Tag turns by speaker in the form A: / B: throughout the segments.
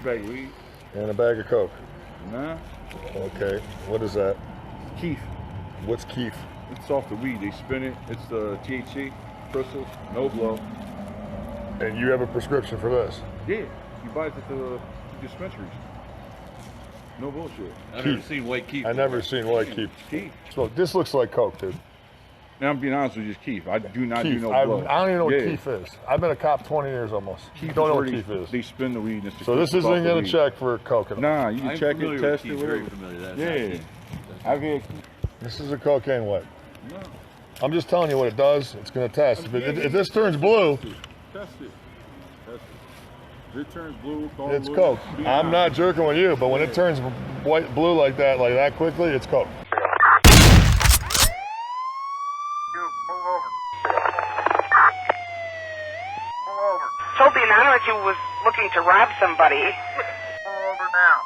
A: Bag of weed.
B: And a bag of coke.
A: Nah.
B: Okay. What is that?
A: Keif.
B: What's keif?
A: It's off the weed. They spin it. It's the THC crystals. No blow.
B: And you have a prescription for this?
A: Yeah. You buy it at the dispensaries. No bullshit.
C: I've never seen white keif.
B: I never seen white keif.
A: Keif.
B: So this looks like coke, dude.
A: Now I'm being honest with you, it's keif. I do not do
B: Keif.
A: no
B: I
A: blow.
B: don't even know what keif is. I've been a cop 20 years almost.
A: Keif
B: Don't know what
A: where
B: keif is.
A: They spin the weed.
B: So this isn't going to check for coke.
A: Nah, you can check it, test it.
C: Very familiar. That's
A: yeah. I've had.
B: This is a cocaine what?
A: No.
B: I'm just telling you what it does. It's going to test. If this turns blue,
A: Test it. Test it. If it turns blue, call
B: it's
A: blue.
B: coke. I'm not jerking with you, but when it turns blue like that quickly, it's coke.
D: Told the anonymous you was looking to rob somebody.
E: Pull over now.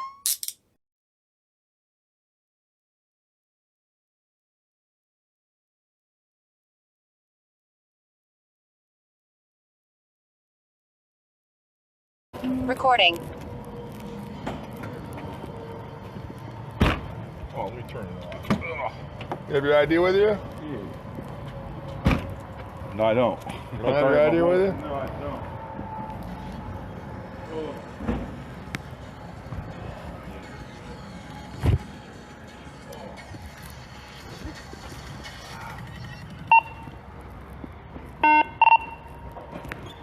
F: Recording.
A: Oh, let me turn it off.
B: You have your ID with you?
A: Yeah. No, I don't.
B: You don't have your ID with you?
A: No, I don't. Oh.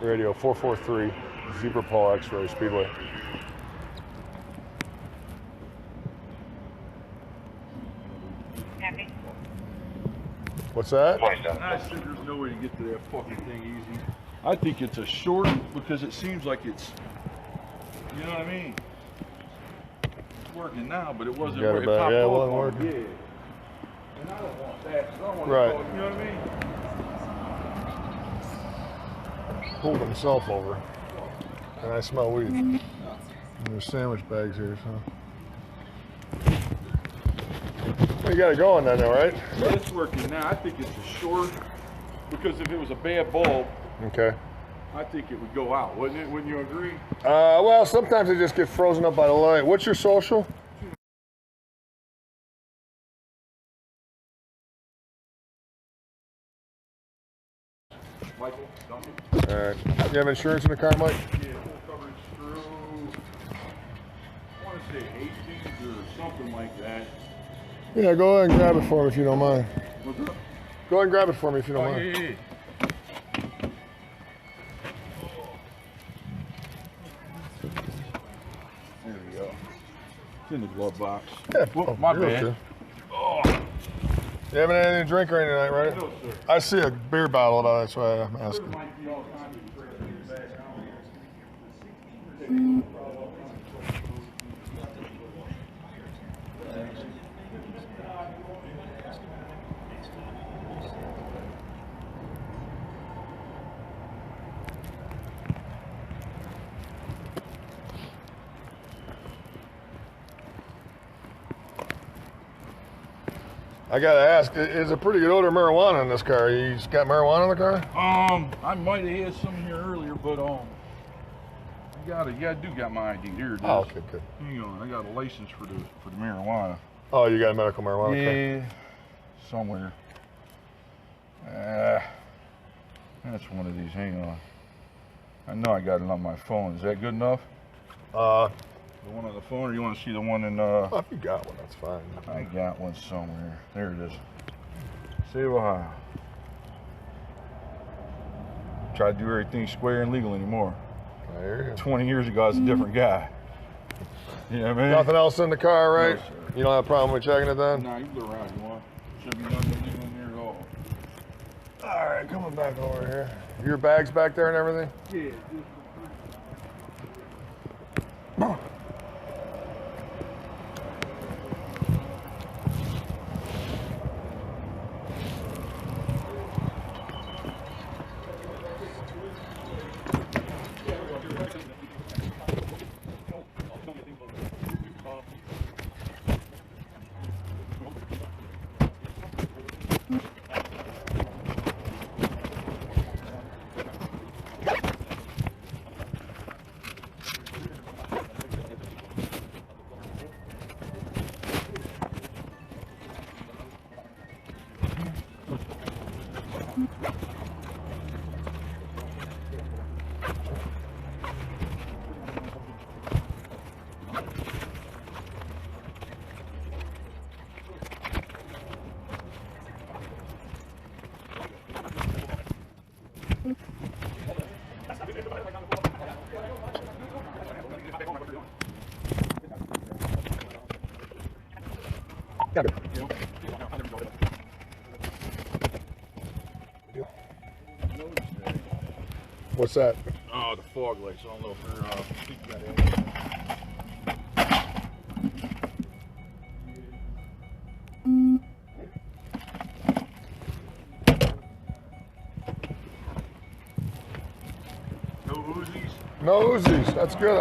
B: Radio 443, Zebra Paul X-Ray Speedway.
D: Happy.
B: What's that?
A: I said there's no way to get to that fucking thing easy. I think it's a short because it seems like it's, you know what I mean? It's working now, but it wasn't
B: Got it
A: working.
B: back. Yeah, it wasn't
A: on me.
B: working.
A: Yeah. And I don't want that. I don't want
B: Right.
A: to, you know what I mean?
B: Pulled himself over. And I smell weed. And there's sandwich bags here, so. You got it going then, though, right?
A: Yeah, it's working now. I think it's a short because if it was a bad bulb,
B: Okay.
A: I think it would go out, wouldn't it? Wouldn't you agree?
B: Well, sometimes they just get frozen up by the light. What's your social?
A: Michael, Duncan?
B: All right. You have insurance in the car, Mike?
A: Yeah, full coverage through, I want to say Hastings or something like that.
B: Yeah, go ahead and grab it for me if you don't mind.
A: What's up?
B: Go ahead and grab it for me if you don't
A: Oh,
B: mind.
A: yeah. There we go. It's in the glove box.
B: Yeah,
A: Whoop, my
B: you're
A: bad.
B: okay.
A: Oh,
B: You having anything to drink or anything tonight, right?
A: no, sir.
B: I see a beer bottle, though, that's why I'm
A: There
B: asking.
A: might be all kinds of tricks in the bag down here.
B: I gotta ask, is a pretty good odor of marijuana in this car? You just got marijuana in the car?
A: I might have had some here earlier, but I do got my ID here. It is.
B: Oh, okay, good.
A: Hang on, I got a license for the marijuana.
B: Oh, you got medical marijuana? Okay.
A: Yeah, somewhere. That's one of these. Hang on. I know I got it on my phone. Is that good enough? The one on the phone, or you want to see the one in?
B: Well, if you got one, that's fine.
A: I got one somewhere. There it is. State of Ohio. Try to do everything square and legal anymore.
B: I hear you.
A: 20 years ago, I was a different guy. You know what I mean?
B: Nothing else in the car, right?
A: No, sir.
B: You don't have a problem with checking it then?
A: Nah, you can go around. You want? Should be nothing illegal in there at all.
B: All right, coming back over here. Your bags back there and everything?
A: Yeah.
B: What's that?
A: Oh, the fog lights. I don't know if they're peeking that in. No Uzis?
B: No Uzis. That's good.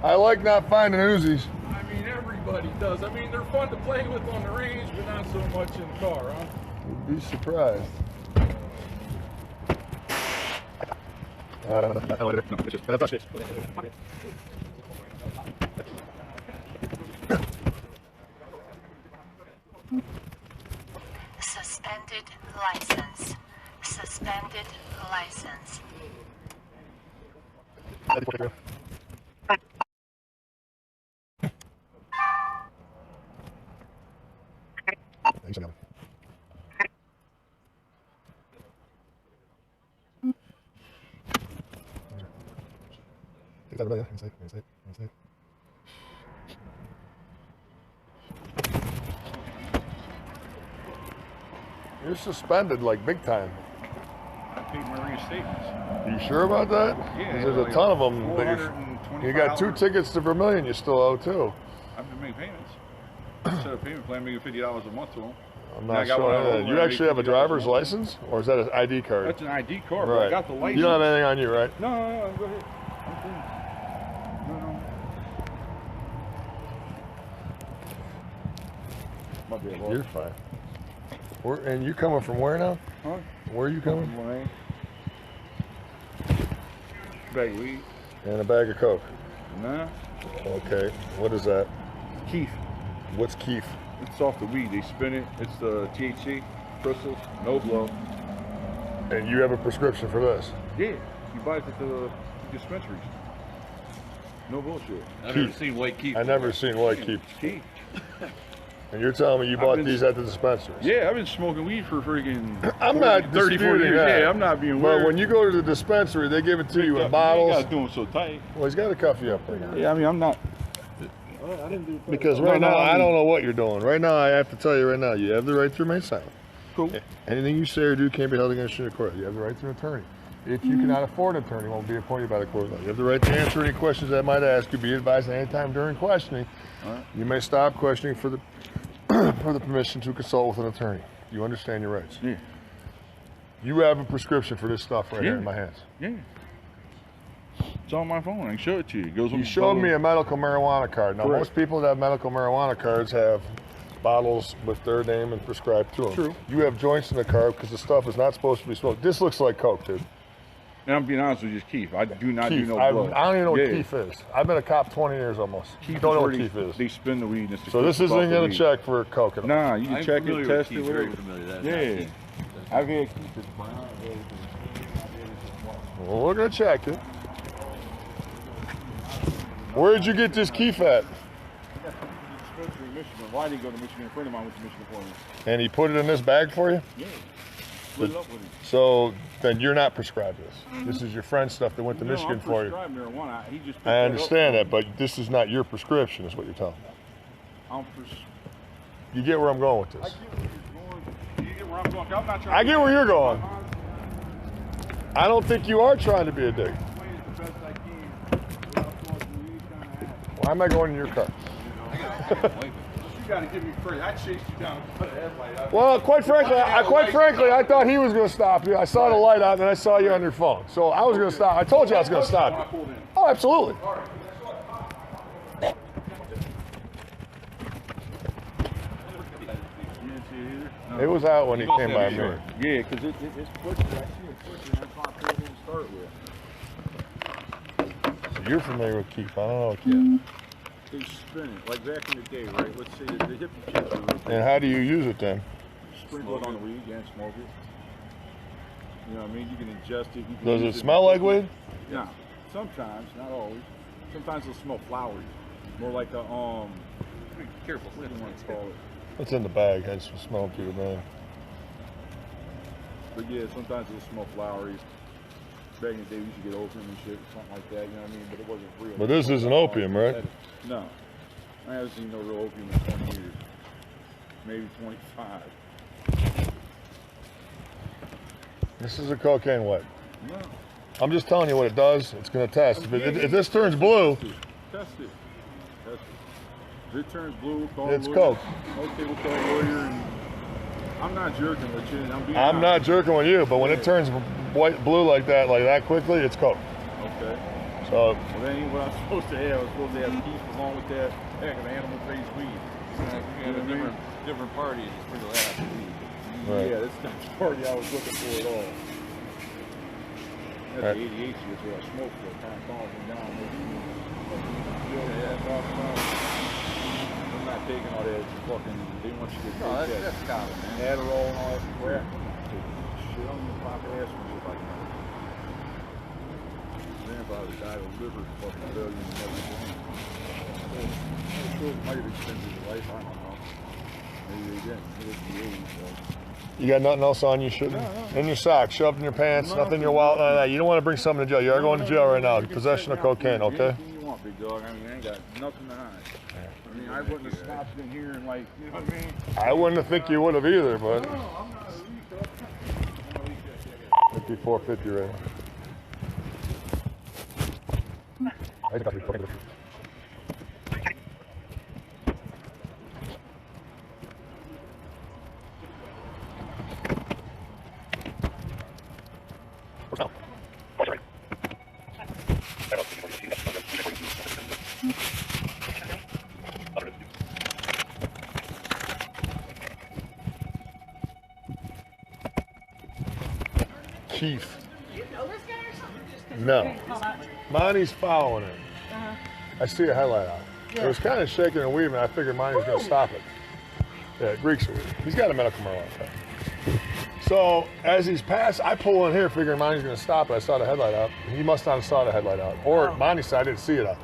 B: I like not finding Uzis.
A: I mean, everybody does. I mean, they're fun to play with on the range, but not so much in the car, huh?
B: You'd be surprised.
C: Suspended license. Suspended license.
B: You're suspended like big time.
A: I paid my reinstatements.
B: You sure about that?
A: Yeah,
B: 'Ause there's a ton of them. You got 2 tickets to Vermilion you still owe too.
A: I've been making payments. Set a payment plan, making $50 a month to them.
B: I'm not sure. You actually have a driver's license, or is that an ID card?
A: That's an ID card, but
B: Right.
A: I got the license.
B: You don't have anything on you, right?
A: No, go ahead. I'm cool. No. My bad, boy.
B: You're fine. And you coming from where now?
A: Huh?
B: Where are you coming?
A: Lorraine. Bag of weed.
B: And a bag of Coke.
A: Nah.
B: Okay. What is that?
A: Keif.
B: What's keif?
A: It's off the weed. They spin it. It's the THC, crystals, no blow.
B: And you have a prescription for this?
A: Yeah. You buy it at the dispensaries. No bullshit.
F: I've never seen white keif.
B: I never seen white keif.
A: Keif.
B: And you're telling me you bought these at the dispensaries?
A: Yeah, I've been smoking weed for freaking
B: I'm not
A: 30, 40
B: disputing
A: years.
B: that.
A: Yeah, I'm not being weird.
B: But when you go to the dispensary, they give it to you in
A: You
B: bottles.
A: gotta do them so tight.
B: Well, he's got to cuff you up right now.
A: Yeah, I mean, I'm not.
B: Because right
A: No,
B: now,
A: I
B: I don't
A: mean-
B: know what you're doing. Right now, I have to tell you right now, you have the right to remain silent.
A: Cool.
B: Anything you say or do can't be held against you in court. You have the right to an attorney. If you cannot afford an attorney, won't be appointed by the court of law. You have the right to answer any questions that might ask you. Be advised at any time during questioning.
A: Right.
B: You may stop questioning for the for the permission to consult with an attorney. You understand your rights.
A: Yeah.
B: You have a prescription for this stuff right here in my hands.
A: Yeah. It's on my phone. I can show it to you. It goes on
B: You
A: the
B: showed
A: phone.
B: me a medical marijuana card. Now,
A: Correct.
B: most people that have medical marijuana cards have bottles with their name and prescribed to them.
A: True.
B: You have joints in the card because the stuff is not supposed to be smoked. This looks like Coke, dude.
A: And I'm being honest with you, it's Keif. I do not do
B: Keef.
A: no
B: I
A: blood.
B: don't even know what
A: Yeah.
B: keef is. I've been a cop 20 years almost.
A: Keif
B: Don't know what
A: is where
B: keef is.
A: They spin the weed. And it's
B: So this isn't
A: going
B: going to check for Coke at all.
A: Nah, you can
F: I'm
A: check
F: familiar
A: it,
F: with
A: test
F: keif,
A: it,
F: very
A: whatever.
F: familiar. That's
A: Yeah.
F: keif.
A: I've had Keif.
B: Well, we're going to check it. Where'd you get this keef at?
A: Michigan. Why did he go to Michigan? A friend of mine went to Michigan for me.
B: And he put it in this bag for you?
A: Yeah. Split it up with him.
B: So then you're not prescribed this. This is your friend's stuff that went to Michigan for you.
A: I'm prescribed marijuana. He just picked
B: I
A: that up
B: understand
A: for
B: that,
A: me.
B: but this is not your prescription, is what you're telling me.
A: I'm
B: You get where I'm going with
A: I
B: this.
A: get where you're going. You get where I'm going. I'm not trying
B: I
A: to
B: get where you're going. I don't think you are trying to be a dick.
A: Explain it the best I can without causing you any kind of hassle.
B: Why am I going in your car?
A: You gotta give me credit. I chased you down and put a headlight out.
B: Well, quite frankly, I thought he was going to stop you. I saw the light out, and then I saw you on your phone. So I was going to stop. I told you I was going to stop you. Oh, absolutely. It was out when he came by me.
A: Yeah, because it's pushing. I see it pushing. That's why I pulled in to start with.
B: So you're familiar with keef. I don't know what keef.
A: They spin it like back in the day, right? Let's say the hippie kids were real
B: And how do you use it then?
A: sprinkle it on the weed and smoke it. You know what I mean? You can ingest it. You can
B: Does it
A: use
B: smell like weed?
A: Yeah. Sometimes, not always. Sometimes it'll smell flowery. More like a
F: Be careful.
A: what do you want to call it?
B: It's in the bag. I just smelled through the bag.
A: But yeah, sometimes it'll smell flowery. Back in the day, we used to get opium and shit, something like that. You know what I mean? But it wasn't real.
B: But this isn't opium, right?
A: No. I haven't seen no real opium in 20 years. Maybe 25.
B: This is a cocaine what?
A: No.
B: I'm just telling you what it does. It's going to test. If this turns blue,
A: Test it. Test it. If it turns blue, we'll call
B: it's
A: a lawyer.
B: coke.
A: Okay, we'll call a lawyer. And I'm not jerking with you.
B: I'm not jerking with you, but when it turns blue like that quickly, it's coke.
A: Okay.
B: So.
A: Well, that ain't what I'm supposed to have. I'm supposed to have keif along with that heck of animal-based weed.
F: You got a different party to sprinkle that out.
B: Right.
A: Yeah, that's not the party I was looking for at all. That's
B: Right.
A: the ADHD, that's what I smoke for. It kind of calms me down. I'm not taking all that fucking, they want you to take that
F: That's common, man.
A: Adderall and all that crap. Shit, I'm gonna pop ass for shit like that. Grandfather died of liver fucking failure and everything. I'm sure it might have extended his life, I don't know. Maybe they didn't. It was the 80s, so.
B: You got nothing else on you shouldn't?
A: No.
B: In your socks, shoved in your pants, nothing in your wallet, none of that. You don't want to bring something to jail. You are going to jail right now. Possession of cocaine, okay?
A: Anything you want, big dog. I mean, I ain't got nothing to hide. I mean, I wouldn't have stopped in here and like, you know what I mean?
B: I wouldn't have think you would have either, but.
A: No, I'm not a weak.
B: 5450 right now. I got Keith.
G: Do you know this guy or something?
B: No. Monty's following him. I see a headlight out. It was kind of shaking and weaving. I figured Monty was going to stop it. Yeah, Greeks are weird. He's got a medical marijuana. So as he's passed, I pull in here figuring Monty's going to stop it. I saw the headlight out. He must not have saw the headlight out. Or Monty said I didn't see it out.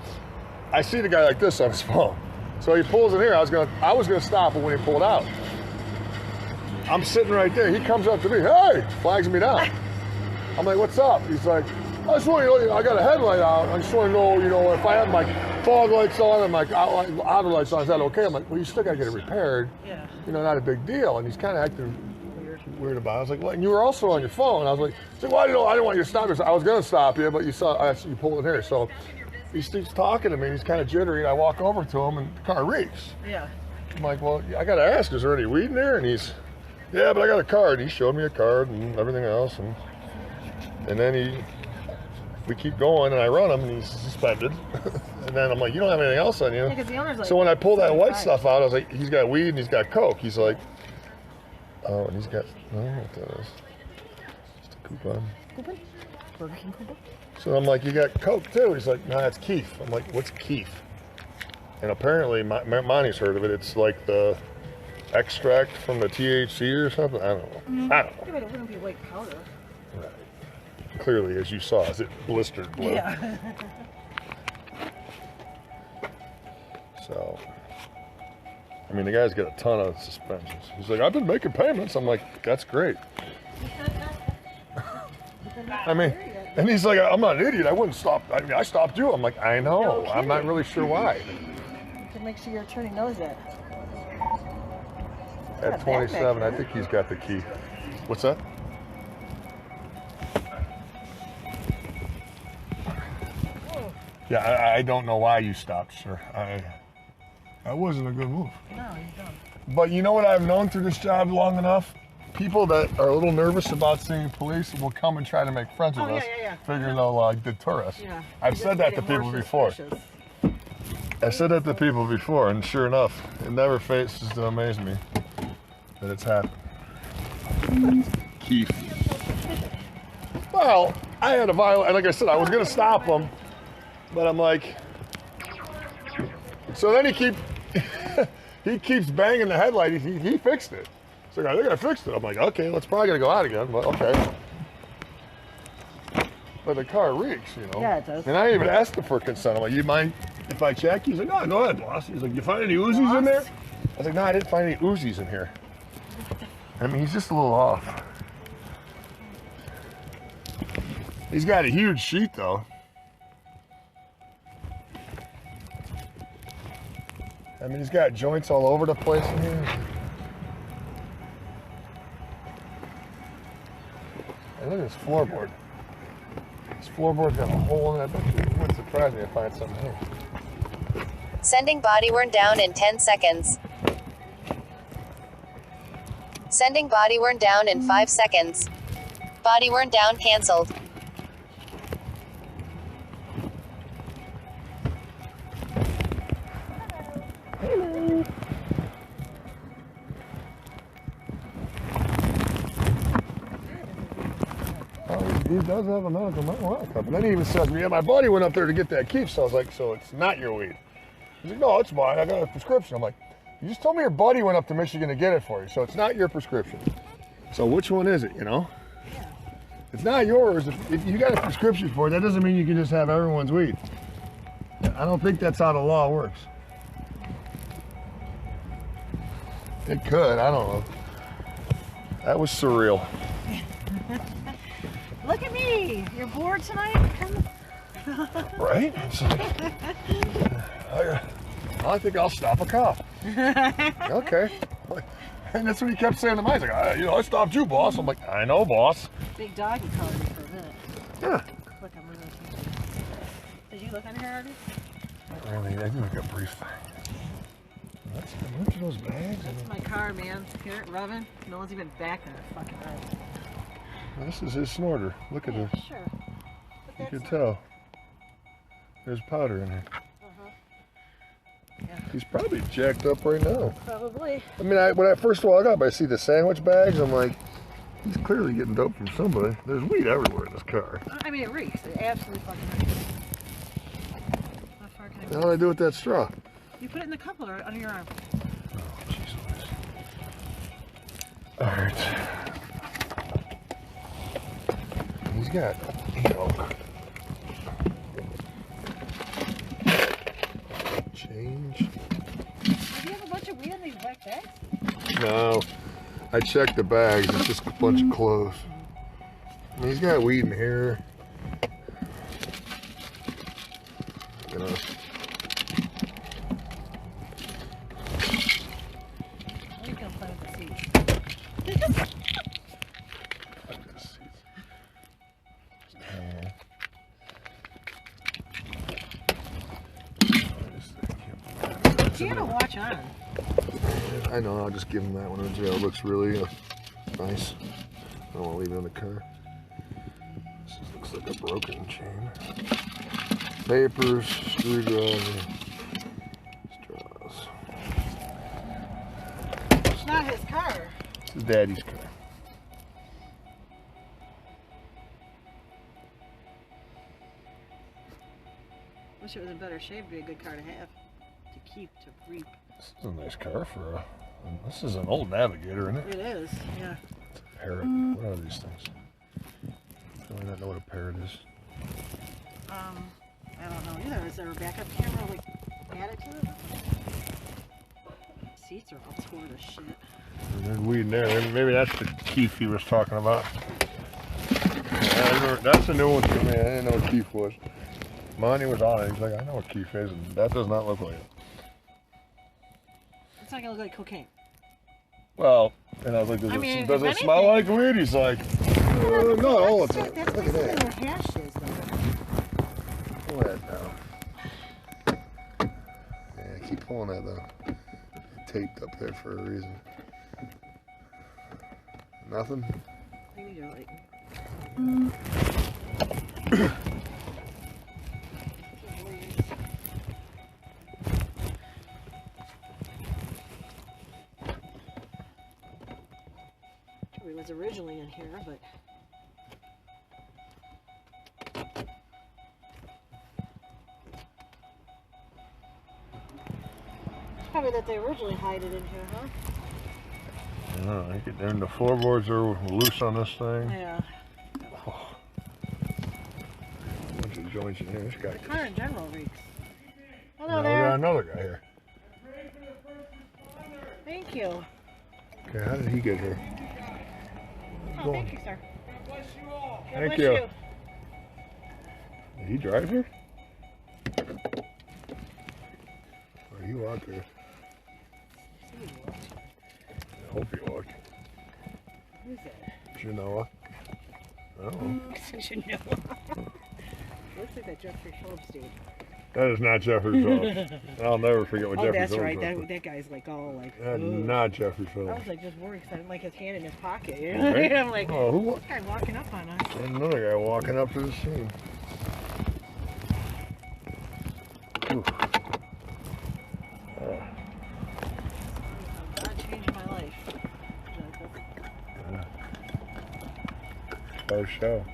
B: I see the guy like this on his phone. So he pulls in here. I was going to stop him when he pulled out. I'm sitting right there. He comes up to me. Hey, flags me down. I'm like, what's up? He's like, I just want to know, I got a headlight out. I just want to know, if I have my fog lights on and my auto lights on, is that okay? I'm like, well, you still got to get it repaired. Yeah. Not a big deal. And he's kind of acting weird about it. I was like, well, and you were also on your phone. I was like, well, I didn't want you to stop me. I was going to stop you, but you pulled in here. So he keeps talking to me. He's kind of jittery. And I walk over to him, and the car reeks. Yeah. I'm like, well, I got to ask, is there any weed in there? And he's, yeah, but I got a card. He showed me a card and everything else. And then we keep going, and I run him, and he's suspended. And then I'm like, you don't have anything else on you. Yeah, 'cause the owner's like, so when I pull that white stuff out, I was like, he's got weed and he's got coke. He's like, oh, and he's got, I don't know what that is. Just a coupon. Coupon? Burger King coupon? So I'm like, you got coke too? He's like, no, that's keif. I'm like, what's keif? And apparently, Monty's heard of it. It's like the extract from the THC or something. I don't know. I don't know.
G: Yeah, but it wouldn't be white powder.
B: Right. Clearly, as you saw, as it blistered blue.
G: Yeah.
B: So, I mean, the guy's got a ton of suspensions. He's like, I've been making payments. I'm like, that's great. I mean, and he's like, I'm not an idiot. I wouldn't stop. I mean, I stopped you. I'm like, I know. I'm not really sure why.
G: You can make sure your attorney knows that.
B: At 27, I think he's got the key. What's that? Yeah, I don't know why you stopped, sir. That wasn't a good move.
G: No, he's done.
B: But you know what I've known through this job long enough? People that are a little nervous about seeing police will come and try to make friends with us, figuring they'll deter us. Yeah. I've said that to people before. I've said that to people before, and sure enough, it never fails to amaze me that it's happened. Keith. Well, I had a violation. Like I said, I was going to stop him, but I'm like, so then he keeps banging the headlight. He fixed it. So they're gonna fix it. I'm like, okay, well, it's probably gonna go out again, but okay. But the car reeks,
G: Yeah, it does.
B: And I even asked him for consent. I'm like, you mind if I check? He's like, no, go ahead, boss. He's like, you find any Uzis in there? I was like, no, I didn't find any Uzis in here. I mean, he's just a little off. He's got a huge sheet, though. I mean, he's got joints all over the place in here. And look at this floorboard. This floorboard's got a hole in it. I bet you it wouldn't surprise me if I find something here.
H: Sending body worn down in 10 seconds. Sending body worn down in 5 seconds. Body worn down canceled.
B: He does have a medical marijuana cup. And then he even says, yeah, my buddy went up there to get that keif. So I was like, so it's not your weed? He's like, no, it's mine. I got a prescription. I'm like, you just told me your buddy went up to Michigan to get it for you. So it's not your prescription. So which one is it, you know?
G: Yeah.
B: It's not yours. If you got a prescription for it, that doesn't mean you can just have everyone's weed. I don't think that's how the law works. It could, I don't know. That was surreal.
G: Look at me. You're bored tonight?
B: Right? It's like, I think I'll stop a cop. Okay. And that's what he kept saying to me. He's like, I stopped you, boss. I'm like, I know, boss.
G: Big doggy called me for a minute.
B: Yeah.
G: Look, I'm really Did you look on here already?
B: Really, I can make a brief thing. Look at those bags.
G: That's my car, man. Hear it rubbing? No one's even back on it. Fucking right.
B: This is his snorter. Look at
G: Yeah,
B: this.
G: sure. But
B: You can
G: that's
B: tell. There's powder in here.
G: Yeah.
B: He's probably jacked up right now.
G: Probably.
B: I mean, when I first walk up, I see the sandwich bags. I'm like, he's clearly getting dope from somebody. There's weed everywhere in this car.
G: I mean, it reeks. It absolutely fucking reeks. How far can I
B: What do I do with that straw?
G: You put it in the cup holder under your arm.
B: Oh, jeez Louise. All right. He's got, change.
G: Do you have a bunch of weed in these black bags?
B: No, I checked the bags. It's just a bunch of clothes. I mean, he's got weed in here. You know.
G: What are you gonna play with the seeds? You have a watch on.
B: I know, I'll just give him that one. It looks really nice. I don't want to leave it in the car. This looks like a broken chain. Papers, screwdriver, straws.
G: It's not his car.
B: It's his daddy's car.
G: Wish it was in better shape. It'd be a good car to have. To keep, to reap.
B: This is a nice car for a... This is an old Navigator, isn't it?
G: It is, yeah.
B: It's a parrot. What are these things? I do not know what a parrot is.
G: I don't know either. Is there a backup camera like added to it? Seats are all torn to shit.
B: There's weed in there. Maybe that's the keif he was talking about. Yeah, that's a new one for me. I didn't know what keif was. Monty was on it. He's like, I know what keif is, and that does not look like it.
G: It's not gonna look like cocaine.
B: Well, and I was like, does it smell like weed? He's like, not all the time.
G: That's
B: Look at that.
G: where hash is, though.
B: Pull that down. Yeah, keep pulling that down. Taped up there for a reason. Nothing?
G: Maybe you're like... It was originally in here, but... Probably that they originally hide it in here, huh?
B: I think the floorboards are loose on this thing.
G: Yeah.
B: Oh. Bunch of joints in here. This guy.
G: The car in general reeks. Hello
B: Now we
G: there.
B: got another guy here.
G: Thank you.
B: Okay, how did he get here?
G: Oh, thank you, sir. God
B: Thank
G: bless
B: you. Did he drive here? Or he walked here? I hope he walked.
G: Who's that?
B: Genoa. I don't know.
G: Genoa. Looks like that Jeffrey Phillips dude.
B: That is not Jeffrey Phillips. I'll never forget what Jeffrey
G: Phillips
B: Phillips
G: right.
B: was.
G: That guy's like all like.
B: That's
G: ugh.
B: not Jeffrey
G: I
B: Phillips.
G: was like just worried because I didn't like his hand in his pocket. You know?
B: Right?
G: I'm like,
B: Oh, who?
G: this guy walking up on us.
B: Another guy walking up to the scene. Ooh.
G: God changed my life.
B: Our show.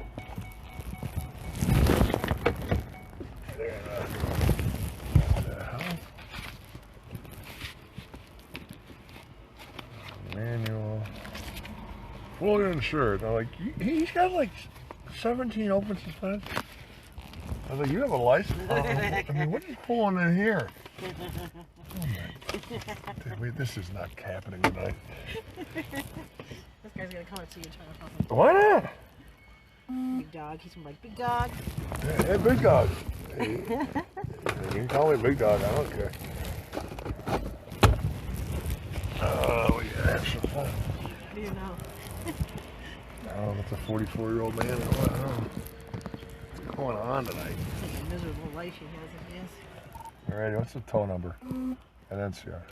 B: Manual. Fully insured. I'm like, he's got like 17 open suspensions. I was like, you have a license? I mean, what are you pulling in here? Oh my. Wait, this is not happening tonight.
G: This guy's gonna come up to you and try to help him.
B: Why not?
G: Big dog. He's gonna be like, big dog.
B: Hey, big dog. Hey, you can call me big dog. I don't care. We gotta have some fun.
G: What do you know?
B: Oh, that's a 44-year-old man. I don't know. What's going on tonight?
G: It's like a miserable life he has, I guess.
B: Alrighty, what's the tow number? And NCR.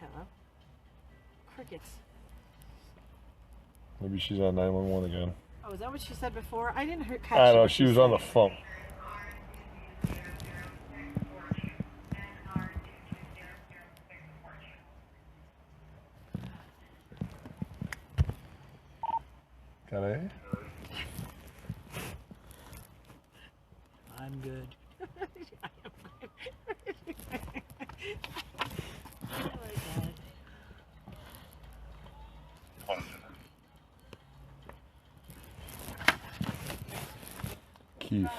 G: Hello. Crickets.
B: Maybe she's on 911 again.
G: Oh, is that what she said before? I didn't catch.
B: I don't know,
G: what
B: she was on the phone. Got a?
G: I'm good.
B: Keif.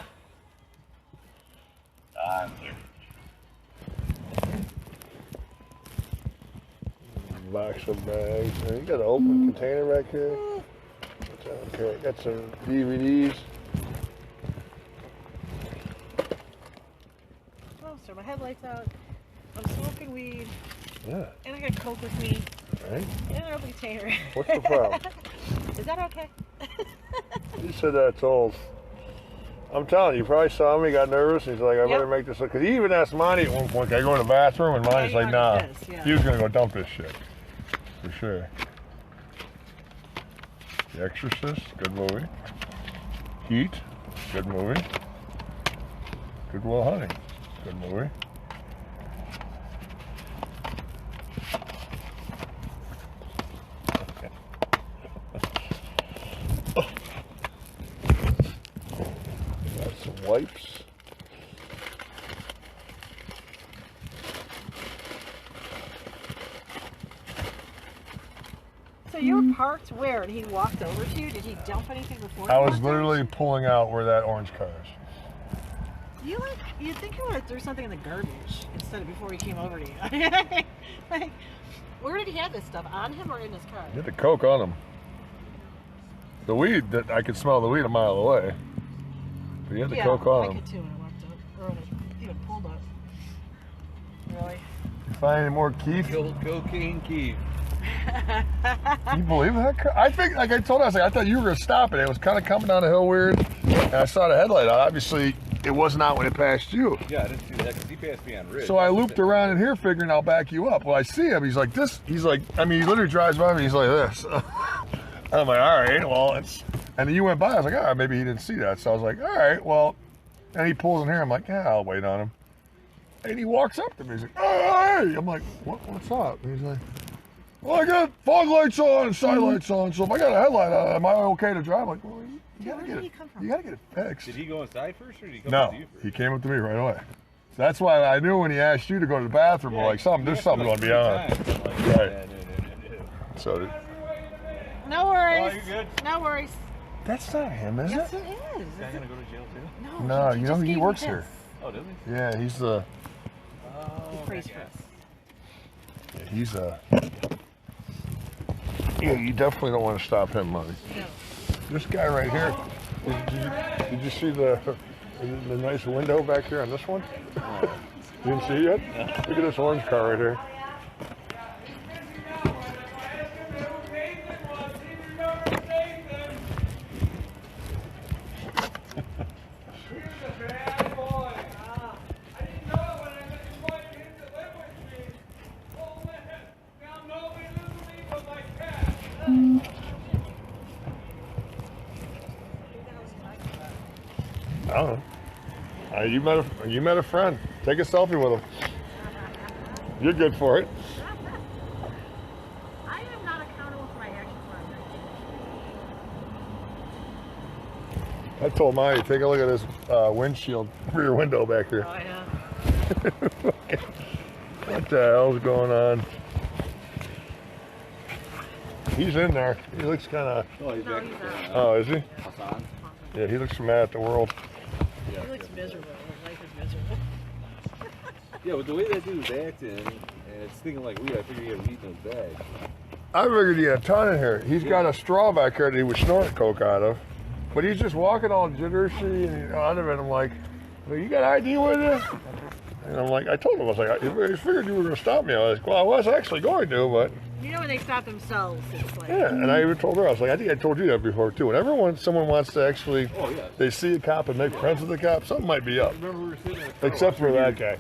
B: Box of bags. You got an open container back here. Okay, got some DVDs.
G: Oh, so my headlights out. I'm smoking weed.
B: Yeah.
G: And I got Coke with me.
B: Right?
G: And an open container.
B: What's the problem?
G: Is that okay?
B: You said that's old. I'm telling you, probably saw me, got nervous, and he's like, I better make this look. Because he even asked Monty at one point, can I go to the bathroom? And Monty's like, nah. He was going to go dump this shit. For sure. The Exorcist, good movie. Heat, good movie. Good Will Hunting, good movie. Got some wipes.
G: So you were parked where? And he walked over to you? Did he dump anything before?
B: I was literally pulling out where that orange car is.
G: You'd think he would have threw something in the garbage instead of before he came over to you. Like, where did he have this stuff? On him or in his car?
B: He had the coke on him. The weed, that I could smell the weed a mile away. But he had the coke on him.
G: I could too when I walked up. Or when I even pulled up. Really?
B: You find any more keif?
F: Old cocaine keif.
B: Can you believe that? I think, like I told us, I thought you were going to stop it. It was kind of coming down the hill weird. And I saw the headlight out. Obviously, it wasn't out when it passed you.
F: Yeah, I didn't see that because he passed me on ridge.
B: So I looped around in here figuring I'll back you up. Well, I see him. He's like this. He's like, I mean, he literally drives by me. He's like this. I'm like, all right, well, it's. And then you went by. I was like, all right, maybe he didn't see that. So I was like, all right, well. And he pulls in here. I'm like, yeah, I'll wait on him. And he walks up to me. He's like, oh, hey. I'm like, what's up? And he's like, well, I got fog lights on and side lights on. So if I got a headlight on, am I okay to drive? I'm like, well, you gotta get it. You gotta get it fixed.
F: Did he go inside first or did he come
B: No,
F: to you first?
B: he came up to me right away. So that's why I knew when he asked you to go to the bathroom,
F: Yeah,
B: like there's something going to be on.
F: Like,
B: Right.
F: no.
B: So
G: No worries.
F: Oh, you good?
G: No worries.
B: that's not him, is
G: Yes,
B: it?
G: it is.
F: Is that gonna go to jail too?
G: No,
B: No, you know
G: just
B: he
G: gave me
B: works
G: this.
B: here.
F: Oh, does he?
B: Yeah, he's the.
G: He prays for us.
B: Yeah, he's a. Yeah, you definitely don't want to stop him, Monty.
G: No.
B: This guy right here. Did you see the nice window back here on this one? You didn't see it yet? Look at this orange car right here. I don't know. You met a friend. Take a selfie with him. You're good for it.
G: I am not accountable for my actions when I'm
B: I told Maya, take a look at this windshield, rear window back here.
G: Oh, yeah.
B: What the hell's going on? He's in there. He looks kind of.
F: Oh, he's back.
B: Oh, is he?
F: Hassan.
B: Yeah, he looks mad at the world.
G: He looks miserable. His life is miserable.
F: Yeah, but the way that dude's acting, and it's thinking like weed, I figured he had weed in his bag.
B: I figured he had a ton in here. He's got a straw back here that he was snorting coke out of. But he's just walking all jittery and out of it. I'm like, well, you got ID with you? And I'm like, I told him, I was like, I figured you were going to stop me. I was like, well, I was actually going to, but.
G: You know when they stop themselves, it's like.
B: Yeah, and I even told her, I was like, I think I told you that before too. Whenever someone wants to actually, they see a cop and make friends with the cop, something might be up.
F: Remember we were sitting at the car
B: Except for that guy.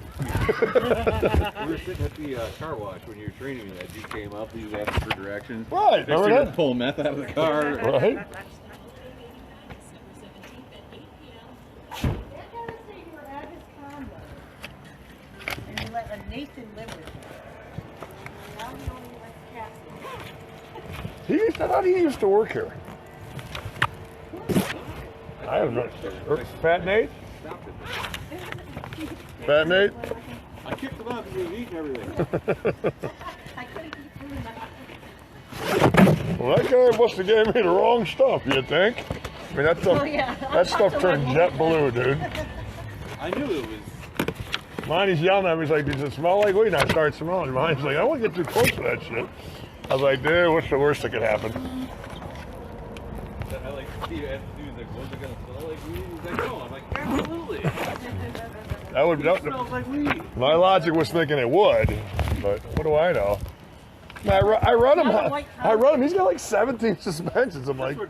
F: We were sitting at the car wash when you were training me. That dude came up, he was asking for directions.
B: Right,
F: Next
B: remember
F: thing,
B: that?
F: pulling meth out of the car.
B: Right?
G: That guy said you were at his condo, and you let a Nathan live with you. Now he only lets Cassie.
B: I thought he used to work here. I don't know. Fat Nate? Fat Nate?
F: I kicked him out because he was eating everything.
G: I couldn't keep doing that.
B: Well, that guy must have gave me the wrong stuff, you think? I mean, that stuff,
G: Oh, yeah.
B: that stuff turned jet blue, dude.
F: I knew it was.
B: Monty's yelling at me. He's like, does it smell like weed? And I started smelling. Monty's like, I don't want to get too close to that shit. I was like, dude, what's the worst that could happen?
F: I like see you ask the dude, like, was it going to smell like weed? He's like, no. I'm like, absolutely.
B: That would.
F: It smells like weed.
B: My logic was thinking it would, but what do I know? I run him. I run him. He's got like 17 suspensions. I'm like, you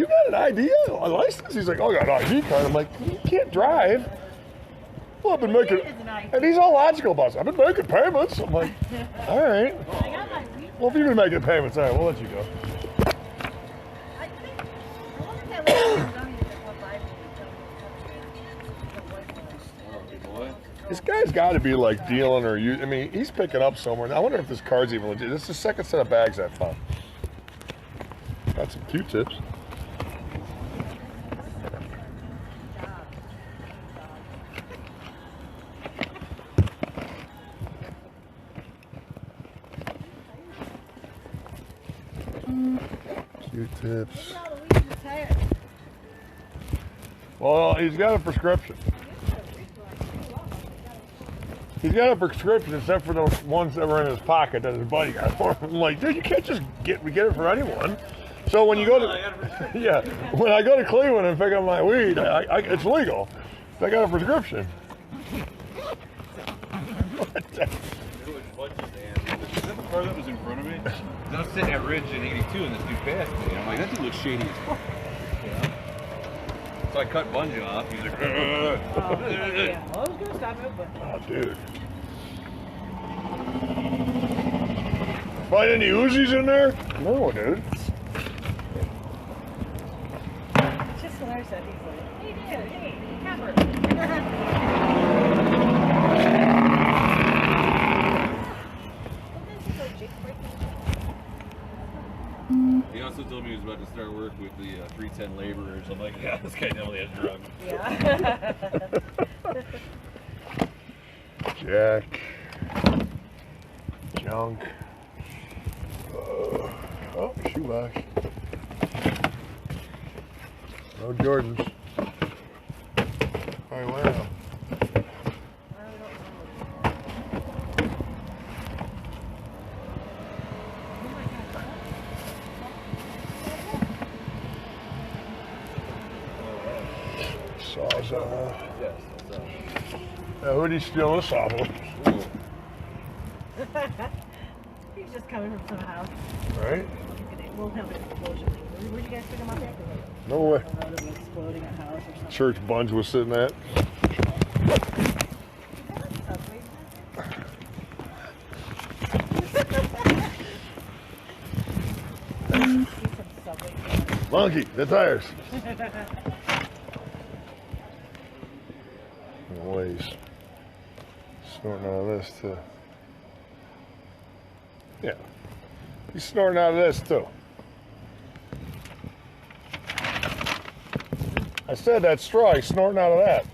B: got an ID, a license? He's like, oh, I got an ID card. I'm like, you can't drive. Well, I've been making, and he's all logical about it. I've been making payments. I'm like, all right. Well, if you've been making payments, all right, we'll let you go. This guy's got to be like dealing or I mean, he's picking up somewhere. I wonder if this card's even legit. This is the second set of bags I found. Got some Q-tips. Q-tips. Well, he's got a prescription. He's got a prescription except for those ones that were in his pocket that his buddy got for him. I'm like, dude, you can't just get it for anyone. So when you go to, yeah, when I go to Cleveland and pick up my weed, it's legal. I got a prescription. What the?
F: Is that the car that was in front of me? I was sitting at Ridge in 82 and this dude passed me. I'm like, that dude looks shady as fuck. Yeah. So I cut Bungie off. He's like,
G: Yeah. Well, I was gonna stop it, but.
B: Oh, dude. Find any Uzis in there? No, dude.
G: Just when I said, he's like, hey, dude, hey, Copper.
F: He also told me he was about to start work with the 310 laborers. I'm like, yeah, this guy definitely has drugs.
G: Yeah.
B: Jack. Junk. Oh, shoebox. No Jordans. All right, wow. Sawzall.
F: Yes, that's
B: Who'd he steal this off of?
G: He's just coming from some house.
B: Right?
G: We'll have an explosion. Where'd you guys pick him up at?
B: No way.
G: Exploding a house or something.
B: Church Bunge was sitting at. Monkey, the tires. Noise. Snorting out of this too. Yeah. He's snorting out of this too. I said that straw, he's snorting out of that.